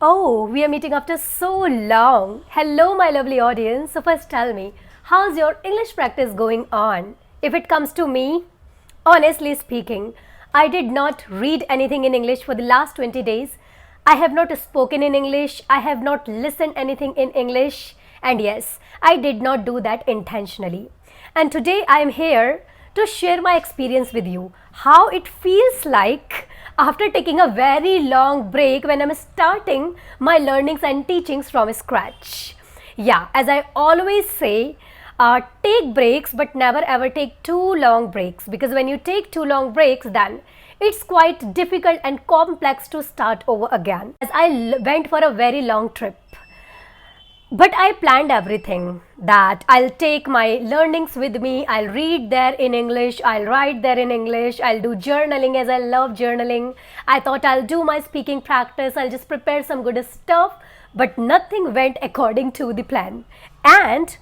Oh, we are meeting after so long. Hello, my lovely audience. So, first tell me, how's your English practice going on? If it comes to me, honestly speaking, I did not read anything in English for the last 20 days. I have not spoken in English. I have not listened anything in English. And yes, I did not do that intentionally. And today I am here to share my experience with you, how it feels like after taking a very long break when I'm starting my learnings and teachings from scratch. Yeah, as I always say, take breaks but never ever take too long breaks, because when you take too long breaks, then it's quite difficult and complex to start over again. As I went for a very long trip, but I planned everything, that I'll take my learnings with me, I'll read there in English, I'll write there in English, I'll do journaling as I love journaling. I thought I'll do my speaking practice, I'll just prepare some good stuff, but nothing went according to the plan. And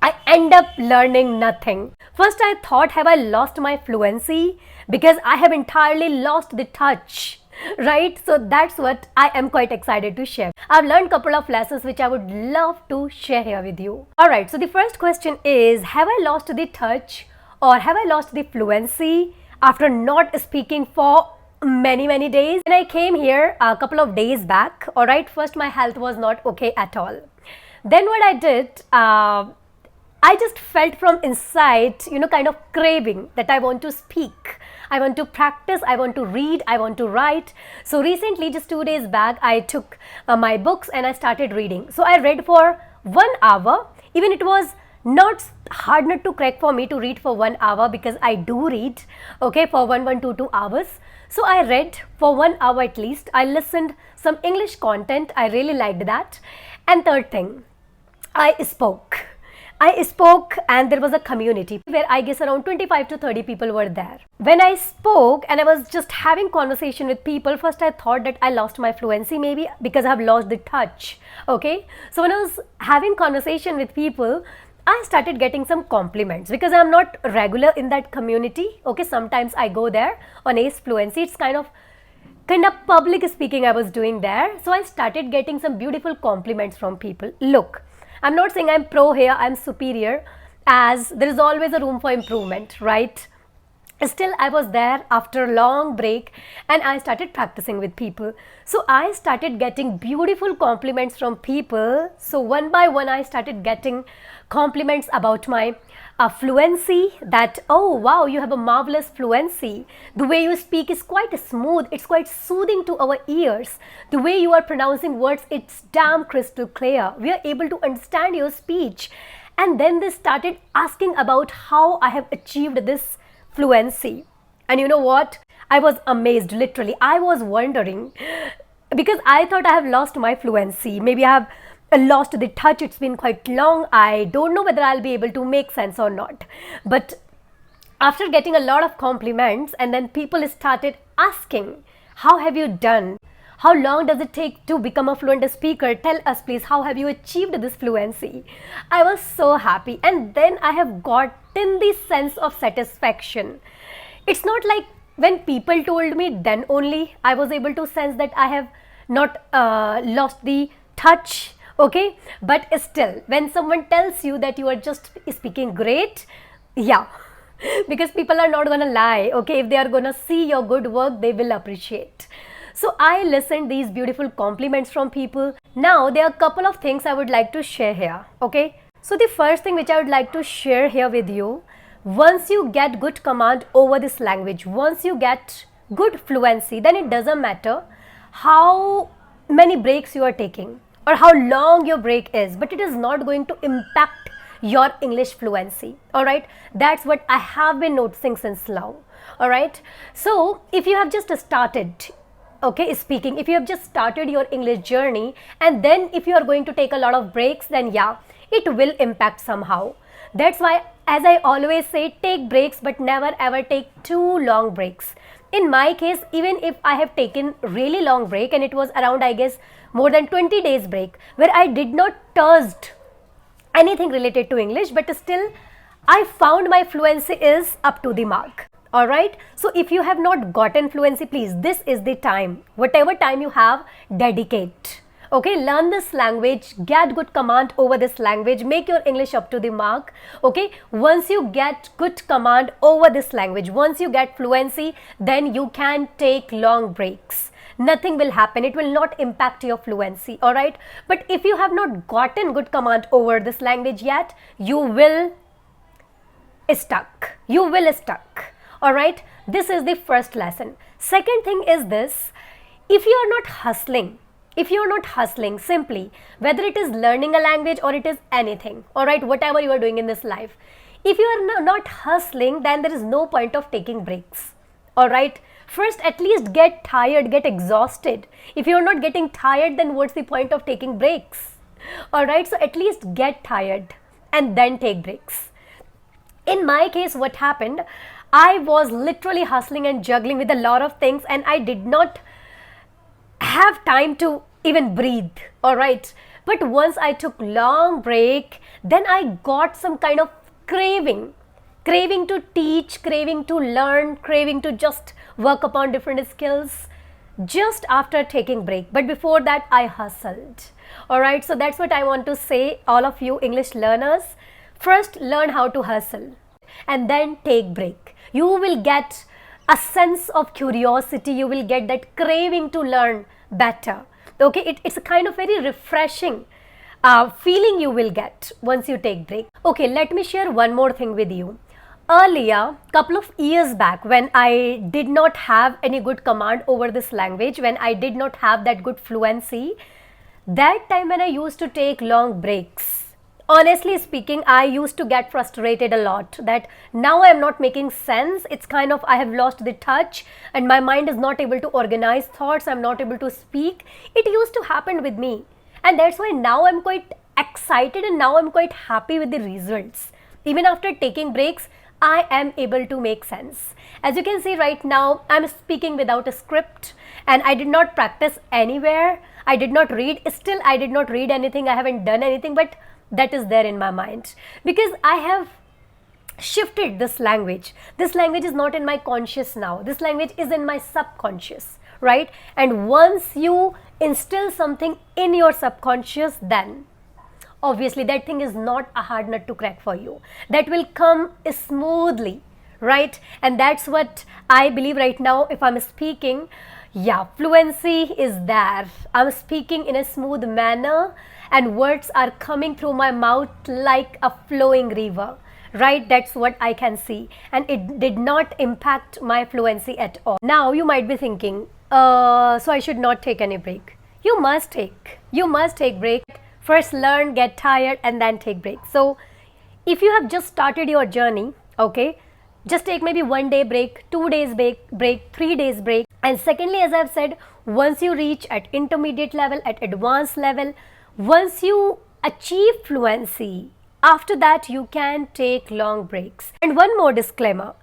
I end up learning nothing. First I thought, have I lost my fluency? Because I have entirely lost the touch. Right? So that's what I am quite excited to share. I've learned a couple of lessons which I would love to share here with you. Alright, so the first question is, have I lost the touch or have I lost the fluency after not speaking for many days? When I came here a couple of days back, alright, first my health was not okay at all. Then what I did, I just felt from inside, kind of craving that I want to speak. I want to practice, I want to read, I want to write. So recently, just 2 days back, I took my books and I started reading. So I read for 1 hour. Even it was not hard not to crack for me to read for 1 hour, because I do read, okay, for 2 hours. So I read for 1 hour at least. I listened some English content. I really liked that. And third thing, I spoke and there was a community where I guess around 25 to 30 people were there. When I spoke and I was just having conversation with people, first I thought that I lost my fluency, maybe because I have lost the touch. Okay, so when I was having conversation with people, I started getting some compliments because I'm not regular in that community. Okay, sometimes I go there on Ace Fluency. It's kind of public speaking I was doing there. So I started getting some beautiful compliments from people. Look, I'm not saying I'm pro here, I'm superior, as there is always a room for improvement, right? Still, I was there after a long break and I started practicing with people. So I started getting beautiful compliments from people. So one by one, I started getting compliments about my fluency, that, oh wow, you have a marvelous fluency. The way you speak is quite smooth. It's quite soothing to our ears. The way you are pronouncing words, it's damn crystal clear. We are able to understand your speech. And then they started asking about how I have achieved this fluency. And you know what? I was amazed, literally. I was wondering, because I thought I have lost my fluency. Maybe I have lost the touch. It's been quite long. I don't know whether I'll be able to make sense or not. But after getting a lot of compliments, and then people started asking, how have you done? How long does it take to become a fluent speaker? Tell us please, how have you achieved this fluency? I was so happy, and then I have gotten this sense of satisfaction. It's not like when people told me, then only I was able to sense that I have not lost the touch. Okay, but still, when someone tells you that you are just speaking great, yeah, because people are not gonna lie. Okay, if they are gonna see your good work, they will appreciate. So I listened these beautiful compliments from people. Now there are a couple of things I would like to share here. Okay, so the first thing which I would like to share here with you, once you get good command over this language, once you get good fluency, then it doesn't matter how many breaks you are taking or how long your break is, but it is not going to impact your English fluency. All right, that's what I have been noticing since long. All right, so if you have just started, okay, speaking, if you have just started your English journey, and then if you are going to take a lot of breaks, then yeah, it will impact somehow. That's why, as I always say, take breaks but never ever take too long breaks. In my case, even if I have taken really long break, and it was around, I guess, more than 20 days break, where I did not touch anything related to English, but still I found my fluency is up to the mark. All right, so if you have not gotten fluency, please, this is the time. Whatever time you have, dedicate. Okay, learn this language, get good command over this language, make your English up to the mark. Okay, once you get good command over this language, once you get fluency, then you can take long breaks. Nothing will happen, it will not impact your fluency. All right, but if you have not gotten good command over this language yet, you will stuck. All right, this is the first lesson. Second thing is this: if you are not hustling, simply, whether it is learning a language or it is anything, all right, whatever you are doing in this life, if you are not hustling, then there is no point of taking breaks. All right, first at least get tired, get exhausted. If you are not getting tired, then what's the point of taking breaks? All right, so at least get tired and then take breaks. In my case, what happened, I was literally hustling and juggling with a lot of things, and I did not have time to even breathe. All right, but once I took long break, then I got some kind of craving to teach, craving to learn, craving to just work upon different skills just after taking break. But before that, I hustled. All right, so that's what I want to say, all of you English learners. First, learn how to hustle and then take break. You will get a sense of curiosity, you will get that craving to learn better. Okay, it's a kind of very refreshing feeling you will get once you take break. Okay, let me share one more thing with you. Earlier, couple of years back, when I did not have any good command over this language, when I did not have that good fluency, that time when I used to take long breaks, honestly speaking, I used to get frustrated a lot that now I am not making sense. It's kind of, I have lost the touch and my mind is not able to organize thoughts. I'm not able to speak. It used to happen with me. And that's why now I'm quite excited and now I'm quite happy with the results. Even after taking breaks, I am able to make sense. As you can see right now, I'm speaking without a script and I did not practice anywhere. I did not read. Still, I did not read anything. I haven't done anything, but that is there in my mind because I have shifted this language. This language is not in my conscious now. This language is in my subconscious, right? And once you instill something in your subconscious, then obviously that thing is not a hard nut to crack for you. That will come smoothly, right? And that's what I believe right now. If I'm speaking, yeah, fluency is there. I'm speaking in a smooth manner and words are coming through my mouth like a flowing river, right? That's what I can see, and it did not impact my fluency at all. Now you might be thinking, so I should not take any break. You must take break. First learn, get tired, and then take break. So if you have just started your journey, okay, just take maybe 1 day break, 2 days break, 3 days break. And secondly, as I've said, once you reach at intermediate level, at advanced level, once you achieve fluency, after that you can take long breaks. And one more disclaimer,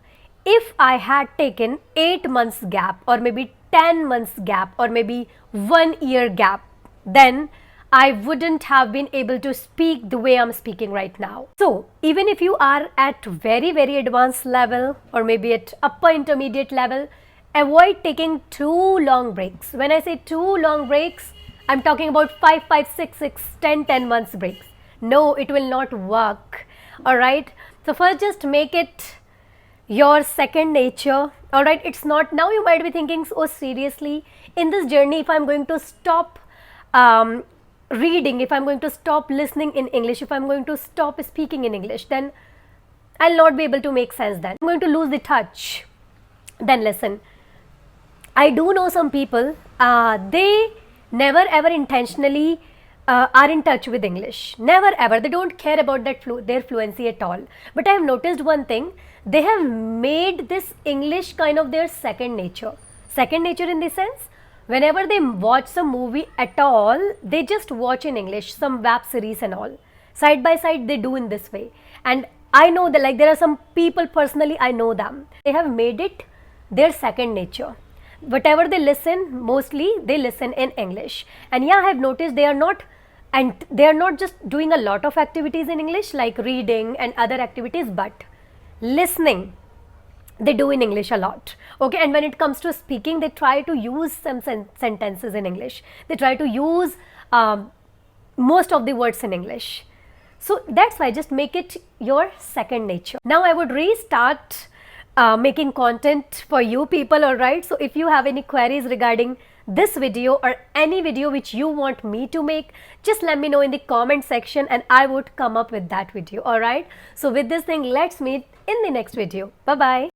if I had taken 8 months gap or maybe 10 months gap or maybe 1 year gap, then I wouldn't have been able to speak the way I'm speaking right now. So even if you are at very, very advanced level or maybe at upper intermediate level, avoid taking too long breaks. When I say too long breaks, I'm talking about 5, 6, 10 months breaks. No, it will not work. All right. So first just make it your second nature. All right. It's not, now you might be thinking, oh seriously, in this journey, if I'm going to stop reading, if I'm going to stop listening in English, if I'm going to stop speaking in English, then I'll not be able to make sense then. I'm going to lose the touch. Then listen, I do know some people, they never ever intentionally are in touch with English. Never ever. They don't care about that their fluency at all. But I have noticed one thing. They have made this English kind of their second nature. Second nature in the sense, whenever they watch some movie at all, they just watch in English, some web series and all. Side by side, they do in this way. And I know that, like, there are some people personally, I know them. They have made it their second nature. Whatever they listen, mostly they listen in English. And yeah, I have noticed they are not just doing a lot of activities in English like reading and other activities, but listening they do in English a lot. Okay, and when it comes to speaking, they try to use some sentences in English. They try to use most of the words in English. So that's why just make it your second nature. Now I would restart making content for you people, alright? So if you have any queries regarding this video or any video which you want me to make, just let me know in the comment section and I would come up with that video, alright? So with this thing, let's meet in the next video. Bye bye.